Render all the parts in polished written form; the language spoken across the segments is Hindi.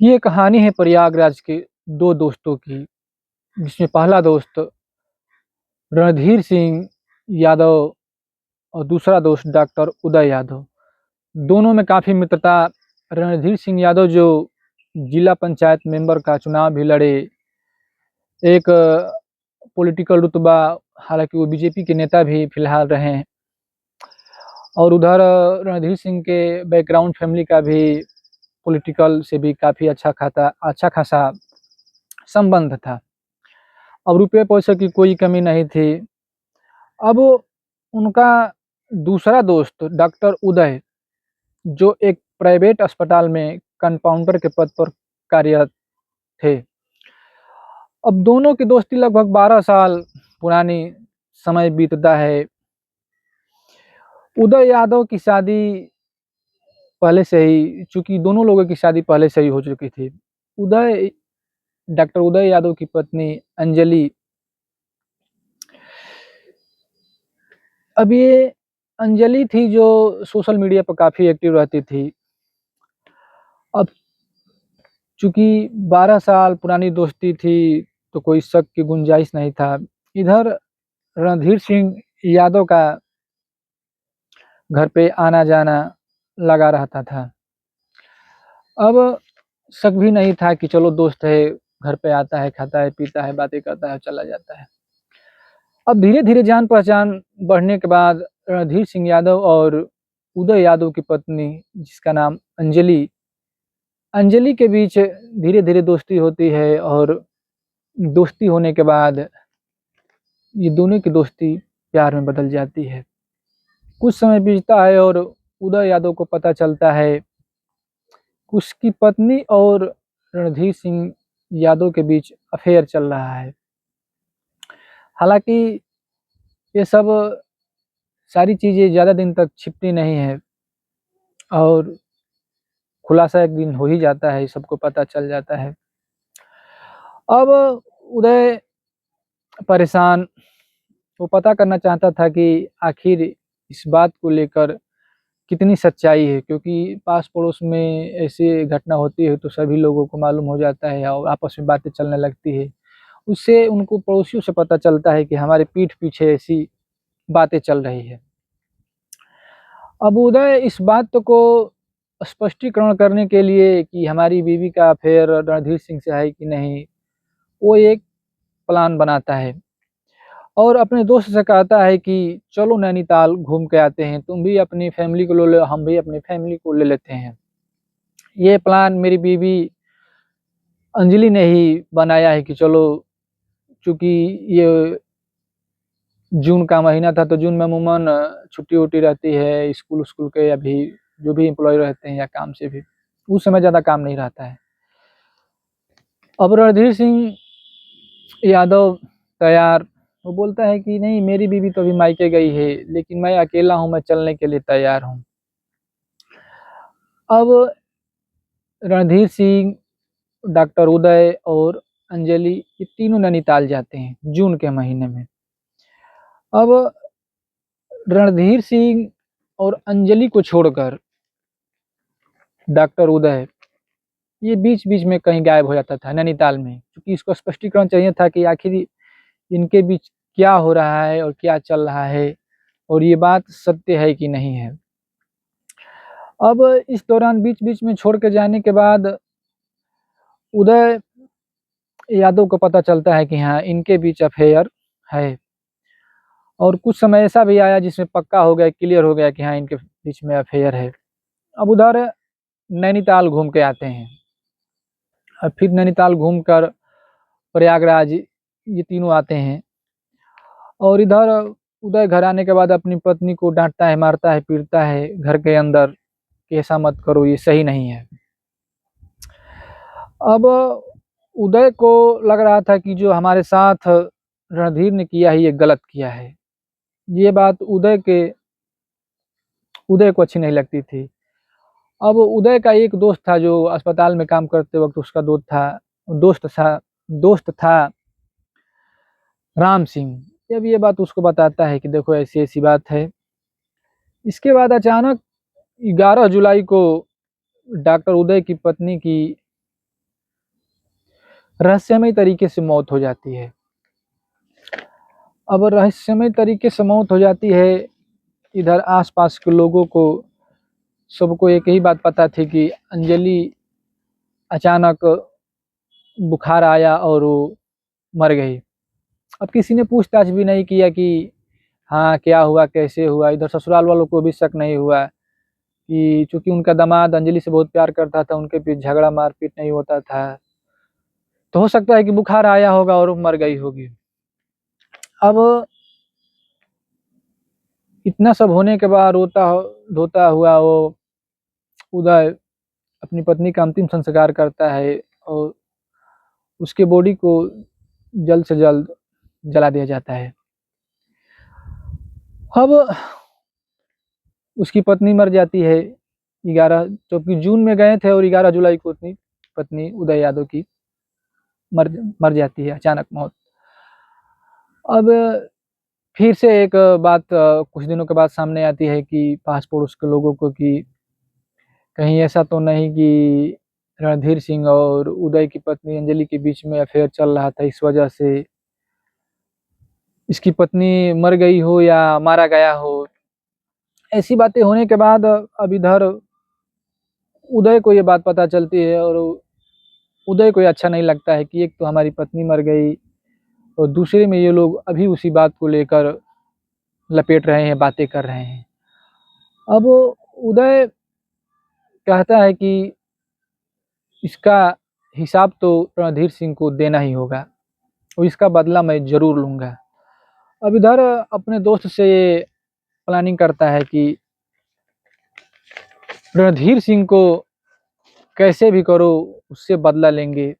ये कहानी है प्रयागराज के दो दोस्तों की, जिसमें पहला दोस्त रणधीर सिंह यादव और दूसरा दोस्त डॉक्टर उदय यादव। दोनों में काफ़ी मित्रता। रणधीर सिंह यादव जो जिला पंचायत मेंबर का चुनाव भी लड़े, एक पॉलिटिकल रुतबा, हालांकि वो बीजेपी के नेता भी फिलहाल रहे हैं। और उधर रणधीर सिंह के बैकग्राउंड फैमिली का भी पॉलिटिकल से भी काफ़ी अच्छा खासा संबंध था। अब रुपये पैसे की कोई कमी नहीं थी। अब उनका दूसरा दोस्त डॉक्टर उदय, जो एक प्राइवेट अस्पताल में कंपाउंडर के पद पर कार्यरत थे। अब दोनों की दोस्ती लगभग 12 साल पुरानी समय बीतता है। उदय यादव की शादी पहले से ही, चूँकि दोनों लोगों की शादी पहले से ही हो चुकी थी। उदय डॉक्टर उदय यादव की पत्नी अंजलि, अब ये अंजलि थी जो सोशल मीडिया पर काफ़ी एक्टिव रहती थी। अब चूँकि 12 साल पुरानी दोस्ती थी, तो कोई शक की गुंजाइश नहीं था। इधर रणधीर सिंह यादव का घर पे आना-जाना लगा रहता था। अब शक भी नहीं था कि चलो दोस्त है, घर पे आता है, खाता है, पीता है, बातें करता है, चला जाता है। अब धीरे-धीरे जान-पहचान बढ़ने के बाद रणधीर सिंह यादव और उदय यादव की पत्नी, जिसका नाम अंजलि, अंजलि के बीच धीरे-धीरे दोस्ती होती है। और दोस्ती होने के बाद ये दोनों की दोस्ती प्यार में बदल जाती है। कुछ समय बीतता है और उदय यादव को पता चलता है उसकी पत्नी और रणधीर सिंह यादव के बीच अफेयर चल रहा है। हालाँकि ये सब सारी चीज़ें ज़्यादा दिन तक छिपती नहीं है और खुलासा एक दिन हो ही जाता है, सबको पता चल जाता है। अब उदय परेशान, वो पता करना चाहता था कि आखिर इस बात को लेकर कितनी सच्चाई है, क्योंकि पास-पड़ोस में ऐसी घटना होती है तो सभी लोगों को मालूम हो जाता है और आपस में बातें चलने लगती है। उससे उनको पड़ोसियों से पता चलता है कि हमारे पीठ पीछे ऐसी बातें चल रही है। अब उदय इस बात को स्पष्टीकरण करने के लिए कि हमारी बीवी का अफेयर रणधीर सिंह से है कि नहीं, वो एक प्लान बनाता है और अपने दोस्त से कहता है कि चलो नैनीताल घूम के आते हैं, तुम भी अपनी फैमिली को ले लो, हम भी अपनी फैमिली को ले लेते हैं। ये प्लान मेरी बीवी अंजलि ने ही बनाया है कि चलो, चूँकि ये जून का महीना था तो जून में अमूमन छुट्टी-वुट्टी रहती है स्कूल-वुस्कूल के, या भी जो भी एम्प्लॉयी रहते हैं या काम से भी, उस समय ज़्यादा काम नहीं रहता है। अब रणधीर सिंह यादव तैयार, वो बोलता है कि नहीं, मेरी बीवी तो अभी मायके गई है, लेकिन मैं अकेला हूँ, मैं चलने के लिए तैयार हूँ। अब रणधीर सिंह, डॉक्टर उदय और अंजलि, ये तीनों नैनीताल जाते हैं जून के महीने में। अब रणधीर सिंह और अंजलि को छोड़कर डॉक्टर उदय ये बीच-बीच में कहीं गायब हो जाता था नैनीताल में, क्योंकि इसको स्पष्टीकरण चाहिए था कि आखिर इनके बीच क्या हो रहा है और क्या चल रहा है और ये बात सत्य है कि नहीं है। अब इस दौरान बीच-बीच में छोड़ के जाने के बाद उदय यादव को पता चलता है कि हाँ, इनके बीच अफेयर है। और कुछ समय ऐसा भी आया जिसमें पक्का हो गया, क्लियर हो गया कि हाँ, इनके बीच में अफेयर है। अब उधर नैनीताल घूम के आते हैं। अब फिर नैनीताल घूमकर प्रयागराज ये तीनों आते हैं और इधर उदय घर आने के बाद अपनी पत्नी को डाँटता है, मारता है, पीटता है घर के अंदर कि ऐसा मत करो, ये सही नहीं है। अब उदय को लग रहा था कि जो हमारे साथ रणधीर ने किया है, ये गलत किया है। ये बात उदय को अच्छी नहीं लगती थी। अब उदय का एक दोस्त था जो अस्पताल में काम करते वक़्त उसका दोस्त था राम सिंह। अब ये बात उसको बताता है कि देखो ऐसी-ऐसी बात है। इसके बाद अचानक 11 जुलाई को डॉक्टर उदय की पत्नी की रहस्यमय तरीके से मौत हो जाती है। अब रहस्यमय तरीके से मौत हो जाती है, इधर आस-पास के लोगों को सबको एक ही बात पता थी कि अंजलि अचानक बुखार आया और वो मर गई। अब किसी ने पूछताछ भी नहीं किया कि हाँ, क्या हुआ, कैसे हुआ? इधर ससुराल वालों को भी शक नहीं हुआ कि चूँकि उनका दामाद अंजलि से बहुत प्यार करता था, उनके बीच झगड़ा मारपीट नहीं होता था। तो हो सकता है कि बुखार आया होगा और वो मर गई होगी। अब इतना सब होने के बाद रोता हुआ वो उदय अपनी पत्नी का अंतिम संस्कार करता है और उसके बॉडी को जल्द से जल्द जला दिया जाता है। अब उसकी पत्नी मर जाती है 11 जबकि जून में गए थे और 11 जुलाई को अपनी पत्नी उदय यादव की मर मर जाती है अचानक मौत। अब फिर से एक बात कुछ दिनों के बाद सामने आती है कि पास-पड़ोस के लोगों को कि कहीं ऐसा तो नहीं कि रणधीर सिंह और उदय की पत्नी अंजलि के बीच में अफ़ेयर चल रहा था, इस वजह से इसकी पत्नी मर गई हो या मारा गया हो। ऐसी बातें होने के बाद अब इधर उदय को ये बात पता चलती है और उदय को ये अच्छा नहीं लगता है कि एक तो हमारी पत्नी मर गई और दूसरे में ये लोग अभी उसी बात को लेकर लपेट रहे हैं, बातें कर रहे हैं। अब उदय कहता है कि इसका हिसाब तो रणधीर सिंह को देना ही होगा और इसका बदला मैं ज़रूर लूँगा। अब इधर अपने दोस्त से ये प्लानिंग करता है कि रणधीर सिंह को कैसे भी करो उससे बदला लेंगे।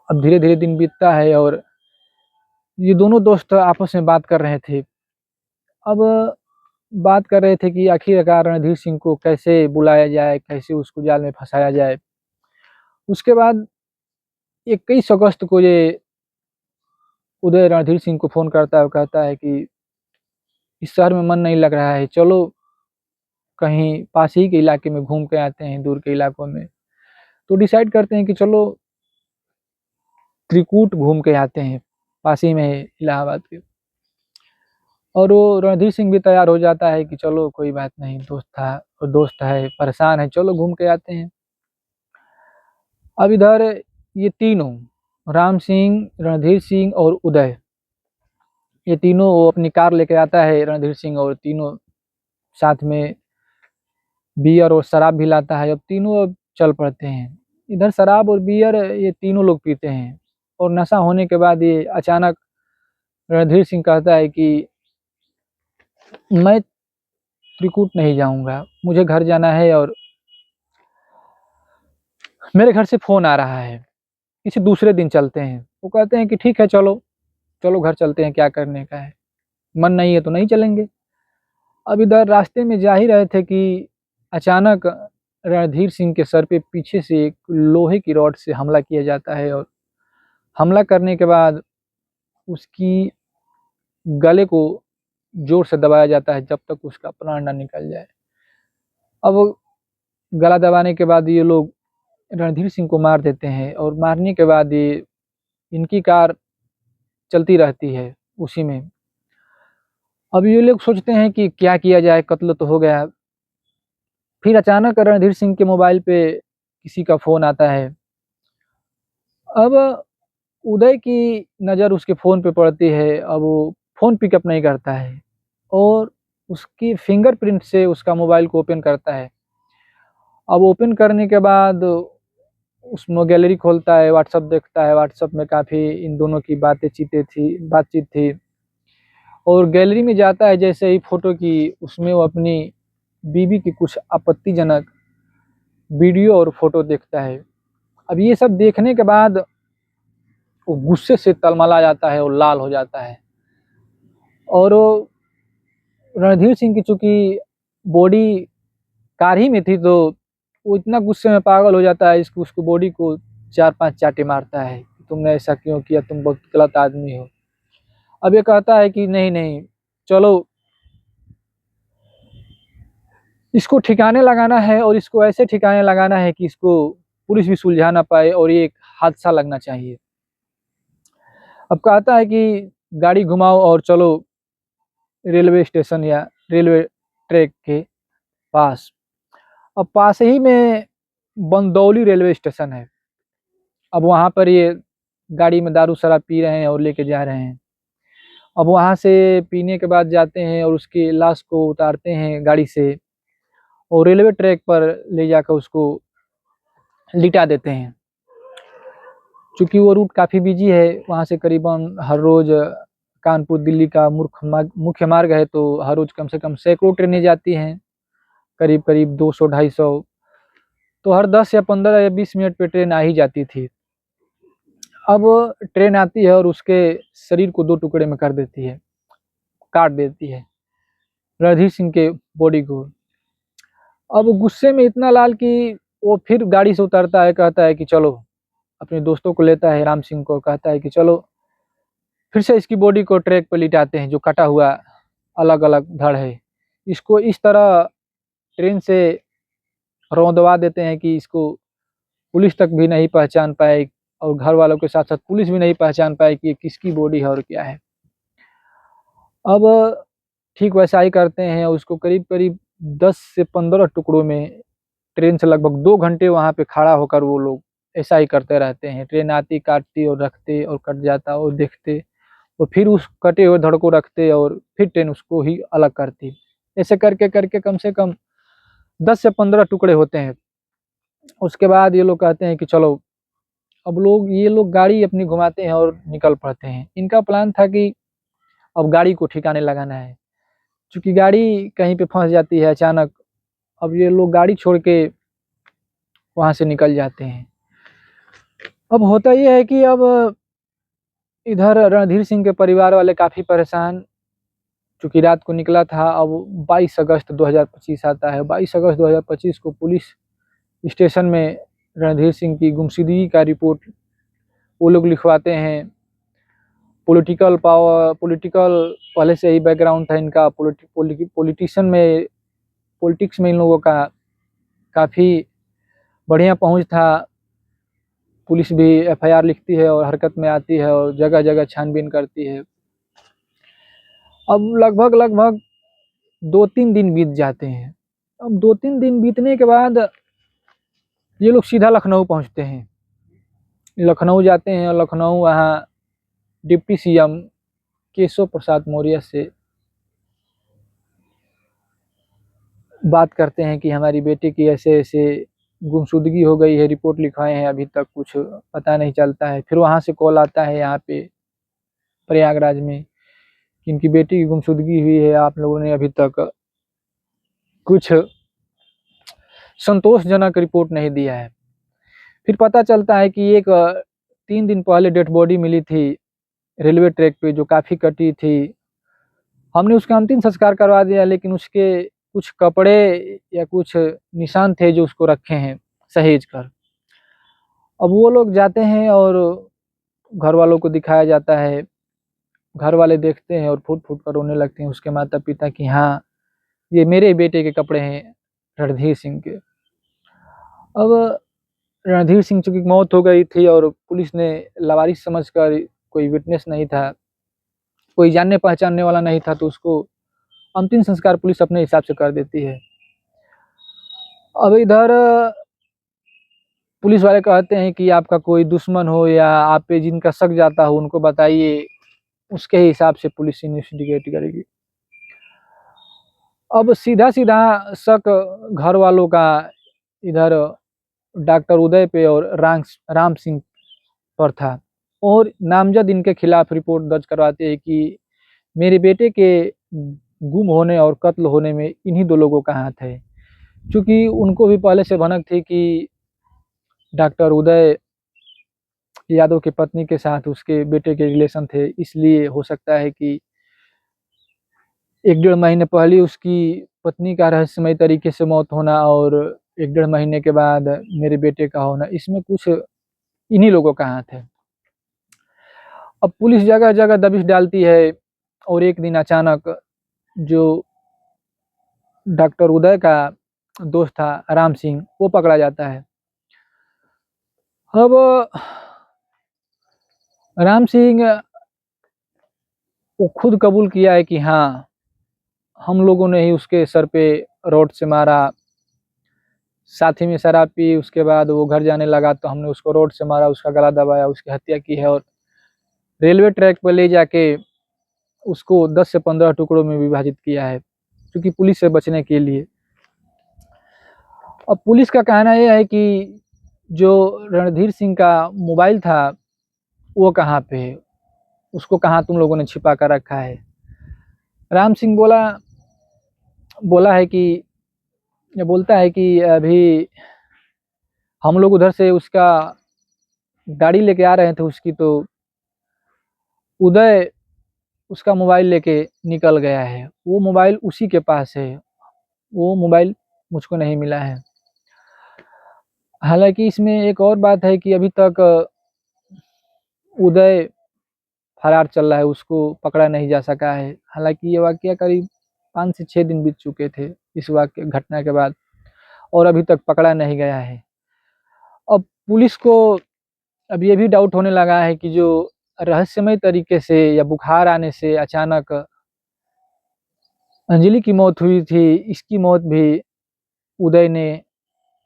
अब धीरे-धीरे दिन बीतता है और ये दोनों दोस्त आपस में बात कर रहे थे। अब बात कर रहे थे कि आखिरकार रणधीर सिंह को कैसे बुलाया जाए, कैसे उसको जाल में फँसाया जाए। उसके बाद 21 अगस्त को ये उदय रणधीर सिंह को फ़ोन करता है और कहता है कि इस शहर में मन नहीं लग रहा है, चलो कहीं पास ही के इलाके में घूम के आते हैं, दूर के इलाकों में। तो डिसाइड करते हैं कि चलो त्रिकूट घूम के आते हैं, पास ही में है इलाहाबाद के। और वो रणधीर सिंह भी तैयार हो जाता है कि चलो कोई बात नहीं, दोस्त है, परेशान है, चलो घूम के आते हैं। अब इधर ये तीनों राम सिंह, रणधीर सिंह और उदय, ये तीनों वो अपनी कार लेके आता है रणधीर सिंह और तीनों साथ में बियर और शराब भी लाता है। अब तीनों अब चल पड़ते हैं। इधर शराब और बियर ये तीनों लोग पीते हैं और नशा होने के बाद ये अचानक रणधीर सिंह कहता है कि मैं त्रिकूट नहीं जाऊँगा, मुझे घर जाना है और मेरे घर से फ़ोन आ रहा है, किसी दूसरे दिन चलते हैं। वो कहते हैं कि ठीक है चलो, चलो घर चलते हैं, क्या करने का है, मन नहीं है तो नहीं चलेंगे। अब इधर रास्ते में जा ही रहे थे कि अचानक रणधीर सिंह के सर पे पीछे से एक लोहे की रॉड से हमला किया जाता है और हमला करने के बाद उसकी गले को ज़ोर से दबाया जाता है जब तक उसका प्राण ना निकल जाए। अब गला दबाने के बाद ये लोग रणधीर सिंह को मार देते हैं और मारने के बाद ये इनकी कार चलती रहती है उसी में। अब ये लोग सोचते हैं कि क्या किया जाए, कत्ल तो हो गया। फिर अचानक रणधीर सिंह के मोबाइल पे किसी का फ़ोन आता है। अब उदय की नज़र उसके फ़ोन पे पड़ती है, अब वो फ़ोन पिकअप नहीं करता है और उसकी फिंगरप्रिंट से उसका मोबाइल को ओपन करता है। अब ओपन करने के बाद उसमें गैलरी खोलता है, व्हाट्सएप देखता है, व्हाट्सएप में काफ़ी इन दोनों की बातचीत थी और गैलरी में जाता है जैसे ही फ़ोटो की, उसमें वो अपनी बीवी की कुछ आपत्तिजनक वीडियो और फ़ोटो देखता है। अब ये सब देखने के बाद वो गुस्से से तलमला जाता है और लाल हो जाता है और वो रणधीर सिंह की चूँकि बॉडी कार ही में थी तो वो इतना गुस्से में पागल हो जाता है, इसको उसको बॉडी को 4-5 चाँटे मारता है, तुमने ऐसा क्यों किया? तुम बहुत गलत आदमी हो। अब ये कहता है कि नहीं, नहीं, चलो इसको ठिकाने लगाना है और इसको ऐसे ठिकाने लगाना है कि इसको पुलिस भी सुलझा ना पाए और ये एक हादसा लगना चाहिए। अब कहता है कि गाड़ी घुमाओ और चलो रेलवे स्टेशन या रेलवे ट्रैक के पास। अब पास ही में बंदौली रेलवे स्टेशन है। अब वहाँ पर ये गाड़ी में दारू शराब पी रहे हैं और लेके जा रहे हैं। अब वहाँ से पीने के बाद जाते हैं और उसकी लाश को उतारते हैं गाड़ी से और रेलवे ट्रैक पर ले जाकर उसको लिटा देते हैं। चूँकि वो रूट काफ़ी बिजी है, वहाँ से करीबन हर रोज़ कानपुर दिल्ली का मुख्य मार्ग है, तो हर रोज़ कम से कम सैकड़ों ट्रेनें जाती हैं, करीब-करीब 200 250। तो हर 10 या 15 या 20 मिनट पे ट्रेन आ ही जाती थी। अब ट्रेन आती है और उसके शरीर को 2 टुकड़े में कर देती है, काट देती है, रणधीर सिंह के बॉडी को। अब गुस्से में इतना लाल कि वो फिर गाड़ी से उतरता है, कहता है कि चलो, अपने दोस्तों को लेता है राम सिंह को और कहता है कि चलो फिर से इसकी बॉडी को ट्रैक पे लिटाते हैं, जो कटा हुआ अलग-अलग धड़ है। इसको इस तरह ट्रेन से रौंदवा देते हैं कि इसको पुलिस तक भी नहीं पहचान पाए और घर वालों के साथ-साथ पुलिस भी नहीं पहचान पाए कि ये किसकी बॉडी है और क्या है। अब ठीक वैसा ही करते हैं, उसको करीब-करीब 10 से 15 टुकड़ों में ट्रेन से लगभग 2 घंटे वहाँ पे खड़ा होकर वो लोग ऐसा ही करते रहते हैं। ट्रेन आती, काटती और रखते और कट जाता और देखते और फिर उस कटे हुए धड़ को रखते और फिर ट्रेन उसको ही अलग करती। ऐसे करके कम से कम 10 से 15 टुकड़े होते हैं। उसके बाद ये लोग कहते हैं कि चलो, अब ये लोग गाड़ी अपनी घुमाते हैं और निकल पड़ते हैं। इनका प्लान था कि अब गाड़ी को ठिकाने लगाना है। चूँकि गाड़ी कहीं पे फँस जाती है अचानक, अब ये लोग गाड़ी छोड़ के वहाँ से निकल जाते हैं। अब होता ये है कि अब इधर रणधीर सिंह के परिवार वाले काफ़ी परेशान, चूँकि रात को निकला था। अब 22 अगस्त 2025 आता है। 22 अगस्त 2025 को पुलिस स्टेशन में रणधीर सिंह की गुमशुदगी का रिपोर्ट वो लोग लिखवाते हैं। पॉलिटिकल पहले से ही बैकग्राउंड था इनका, पॉलिटिक्स में इन लोगों का काफ़ी बढ़िया पहुँच था। पुलिस भी एफआईआर लिखती है और हरकत में आती है और जगह-जगह छानबीन करती है। अब लगभग 2-3 दिन बीत जाते हैं। अब 2-3 दिन बीतने के बाद ये लोग सीधा लखनऊ पहुँचते हैं। लखनऊ जाते हैं और लखनऊ वहाँ डिप्टी सीएम केशव प्रसाद मौर्य से बात करते हैं कि हमारी बेटी की ऐसे-ऐसे गुमशुदगी हो गई है, रिपोर्ट लिखवाए हैं, अभी तक कुछ पता नहीं चलता है। फिर वहाँ से कॉल आता है यहाँ पे प्रयागराज में कि इनकी बेटी की गुमशुदगी हुई है, आप लोगों ने अभी तक कुछ संतोषजनक रिपोर्ट नहीं दिया है। फिर पता चलता है कि एक 3 दिन पहले डेड बॉडी मिली थी रेलवे ट्रैक पे, जो काफ़ी कटी थी। हमने उसका अंतिम संस्कार करवा दिया, लेकिन उसके कुछ कपड़े या कुछ निशान थे जो उसको रखे हैं सहेज कर। अब वो लोग जाते हैं और घर वालों को दिखाया जाता है। घर वाले देखते हैं और फूट-फूट कर रोने लगते हैं उसके माता-पिता कि हाँ, ये मेरे बेटे के कपड़े हैं, रणधीर सिंह के। अब रणधीर सिंह चूँकि मौत हो गई थी और पुलिस ने लावारिस समझकर, कोई विटनेस नहीं था, कोई जानने-पहचानने वाला नहीं था, तो उसको अंतिम संस्कार पुलिस अपने हिसाब से कर देती है। अब इधर पुलिस वाले कहते हैं कि आपका कोई दुश्मन हो या आप पे जिनका शक जाता हो उनको बताइए, उसके हिसाब से पुलिस इन्वेस्टिगेट करेगी। अब सीधा-सीधा शक घर वालों का इधर डॉक्टर उदय पे और राम सिंह पर था और नामज़द इनके खिलाफ रिपोर्ट दर्ज करवाते हैं कि मेरे बेटे के गुम होने और कत्ल होने में इन्हीं 2 लोगों का हाथ है। चूँकि उनको भी पहले से भनक थी कि डॉक्टर उदय यादव की पत्नी के साथ उसके बेटे के रिलेशन थे, इसलिए हो सकता है कि 1 डेढ़ महीने पहले उसकी पत्नी का रहस्यमय तरीके से मौत होना और 1 डेढ़ महीने के बाद मेरे बेटे का होना, इसमें कुछ इन्हीं लोगों का हाथ है। अब पुलिस जगह-जगह दबिश डालती है और एक दिन अचानक जो डॉक्टर उदय का दोस्त था राम सिंह, वो पकड़ा जाता है। अब राम सिंह वो खुद कबूल किया है कि हाँ, हम लोगों ने ही उसके सर पे रॉड से मारा, साथ ही में शराब पी, उसके बाद वो घर जाने लगा तो हमने उसको रॉड से मारा, उसका गला दबाया, उसकी हत्या की है और रेलवे ट्रैक पर ले जाके उसको 10 से 15 टुकड़ों में विभाजित किया है, क्योंकि पुलिस से बचने के लिए। अब पुलिस का कहना यह है कि जो रणधीर सिंह का मोबाइल था वो कहाँ पे है, उसको कहाँ तुम लोगों ने छिपा कर रखा है। राम सिंह बोला है कि बोलता है कि अभी हम लोग उधर से उसका गाड़ी लेके आ रहे थे उसकी, तो उदय उसका मोबाइल लेके निकल गया है, वो मोबाइल उसी के पास है, वो मोबाइल मुझको नहीं मिला है। हालांकि इसमें एक और बात है कि अभी तक उदय फरार चल रहा है, उसको पकड़ा नहीं जा सका है। हालांकि ये वाकया करीब 5 से 6 दिन बीत चुके थे इस वाक्य घटना के बाद, और अभी तक पकड़ा नहीं गया है। अब पुलिस को अब ये भी डाउट होने लगा है कि जो रहस्यमय तरीके से या बुखार आने से अचानक अंजलि की मौत हुई थी, इसकी मौत भी उदय ने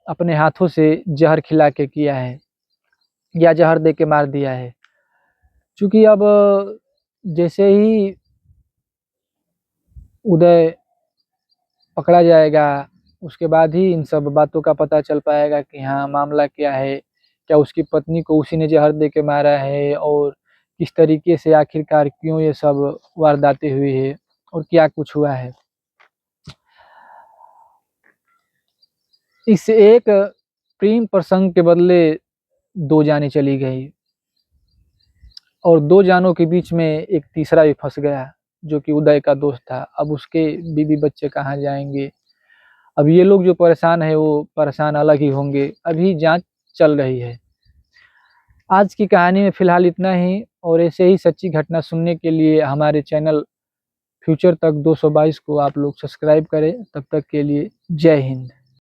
अपने हाथों से जहर खिला के किया है या जहर दे के मार दिया है। क्योंकि अब जैसे ही उदय पकड़ा जाएगा उसके बाद ही इन सब बातों का पता चल पाएगा कि हाँ मामला क्या है, क्या उसकी पत्नी को उसी ने जहर दे के मारा है और किस तरीके से आखिरकार क्यों ये सब वारदातें हुई है और क्या कुछ हुआ है। इस एक प्रेम प्रसंग के बदले 2 जानें चली गई और 2 जानों के बीच में एक तीसरा भी फंस गया जो कि उदय का दोस्त था। अब उसके बीवी बच्चे कहाँ जाएंगे, अब ये लोग जो परेशान है वो परेशान अलग ही होंगे। अभी जांच चल रही है। आज की कहानी में फिलहाल इतना ही, और ऐसे ही सच्ची घटना सुनने के लिए हमारे चैनल फ्यूचर तक 222 को आप लोग सब्सक्राइब करें। तब तक के लिए जय हिंद।